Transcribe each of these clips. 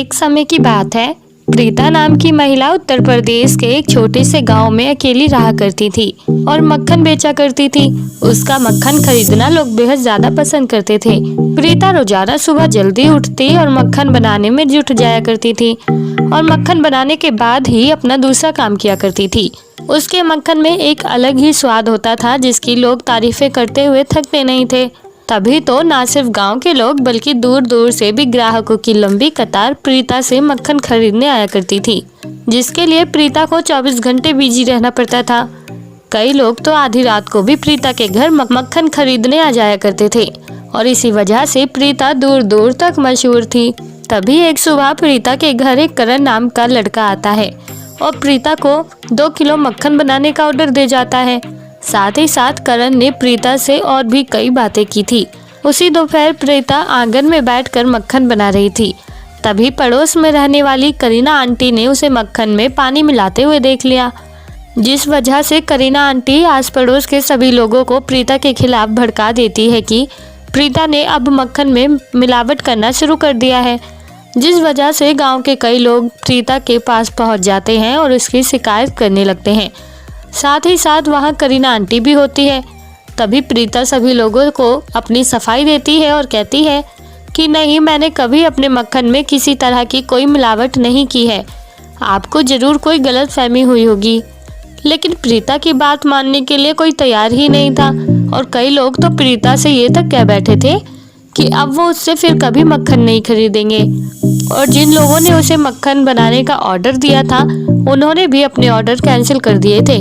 एक समय की बात है। प्रीता नाम की महिला उत्तर प्रदेश के एक छोटे से गांव में अकेली रहा करती थी और मक्खन बेचा करती थी। उसका मक्खन खरीदना लोग बेहद ज्यादा पसंद करते थे। प्रीता रोजाना सुबह जल्दी उठती और मक्खन बनाने में जुट जाया करती थी और मक्खन बनाने के बाद ही अपना दूसरा काम किया करती थी। उसके मक्खन में एक अलग ही स्वाद होता था जिसकी लोग तारीफें करते हुए थकते नहीं थे। तभी तो ना सिर्फ गांव के लोग बल्कि दूर दूर से भी ग्राहकों की लंबी कतार प्रीता से मक्खन खरीदने आया करती थी, जिसके लिए प्रीता को 24 घंटे बिजी रहना पड़ता था। कई लोग तो आधी रात को भी प्रीता के घर मक्खन खरीदने आ जाया करते थे और इसी वजह से प्रीता दूर दूर तक मशहूर थी। तभी एक सुबह प्रीता के घर एक करण नाम का लड़का आता है और प्रीता को 2 किलो मक्खन बनाने का ऑर्डर दे जाता है। साथ ही साथ करण ने प्रीता से और भी कई बातें की थी। उसी दोपहर प्रीता आंगन में बैठकर मक्खन बना रही थी। तभी पड़ोस में रहने वाली करीना आंटी ने उसे मक्खन में पानी मिलाते हुए देख लिया, जिस वजह से करीना आंटी आस पड़ोस के सभी लोगों को प्रीता के खिलाफ भड़का देती है कि प्रीता ने अब मक्खन में मिलावट करना शुरू कर दिया है, जिस वजह से गांव के कई लोग प्रीता के पास पहुंच जाते हैं और उसकी शिकायत करने लगते हैं। साथ ही साथ वहां करीना आंटी भी होती है। तभी प्रीता सभी लोगों को अपनी सफाई देती है और कहती है कि नहीं, मैंने कभी अपने मक्खन में किसी तरह की कोई मिलावट नहीं की है, आपको जरूर कोई गलतफहमी हुई होगी। लेकिन प्रीता की बात मानने के लिए कोई तैयार ही नहीं था और कई लोग तो प्रीता से ये तक कह बैठे थे कि अब वो उससे फिर कभी मक्खन नहीं खरीदेंगे। और जिन लोगों ने उसे मक्खन बनाने का ऑर्डर दिया था उन्होंने भी अपने ऑर्डर कैंसिल कर दिए थे,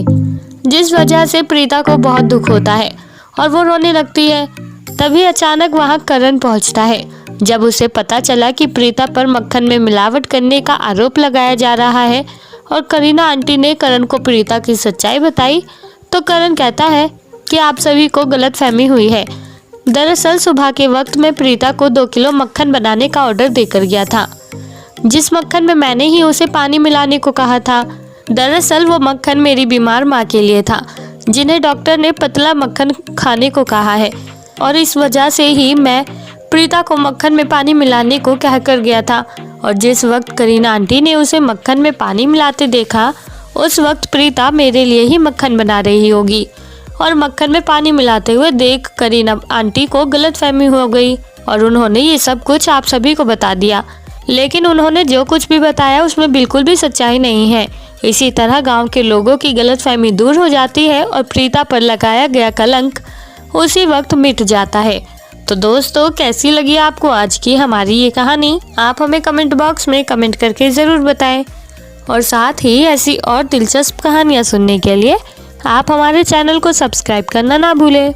जिस वजह से प्रीता को बहुत दुख होता है और वो रोने लगती है। तभी अचानक वहां करण पहुंचता है। जब उसे पता चला कि प्रीता पर मक्खन में मिलावट करने का आरोप लगाया जा रहा है और करीना आंटी ने करण को प्रीता की सच्चाई बताई, तो करण कहता है कि आप सभी को गलतफहमी हुई है। दरअसल सुबह के वक्त मैं प्रीता को 2 किलो मक्खन बनाने का ऑर्डर देकर गया था, जिस मक्खन में मैंने ही उसे पानी मिलाने को कहा था। दरअसल वो मक्खन मेरी बीमार माँ के लिए था, जिन्हें डॉक्टर ने पतला मक्खन खाने को कहा है, और इस वजह से ही मैं प्रीता को मक्खन में पानी मिलाने को कहकर गया था। और जिस वक्त करीना आंटी ने उसे मक्खन में पानी मिलाते देखा, उस वक्त प्रीता मेरे लिए ही मक्खन बना रही होगी और मक्खन में पानी मिलाते हुए देख करीना आंटी को गलतफहमी हो गई और उन्होंने ये सब कुछ आप सभी को बता दिया। लेकिन उन्होंने जो कुछ भी बताया उसमें बिल्कुल भी सच्चाई नहीं है। इसी तरह गांव के लोगों की गलतफहमी दूर हो जाती है और प्रीता पर लगाया गया कलंक उसी वक्त मिट जाता है। तो दोस्तों, कैसी लगी आपको आज की हमारी ये कहानी? आप हमें कमेंट बॉक्स में कमेंट करके ज़रूर बताएं और साथ ही ऐसी और दिलचस्प कहानियाँ सुनने के लिए आप हमारे चैनल को सब्सक्राइब करना ना भूलें।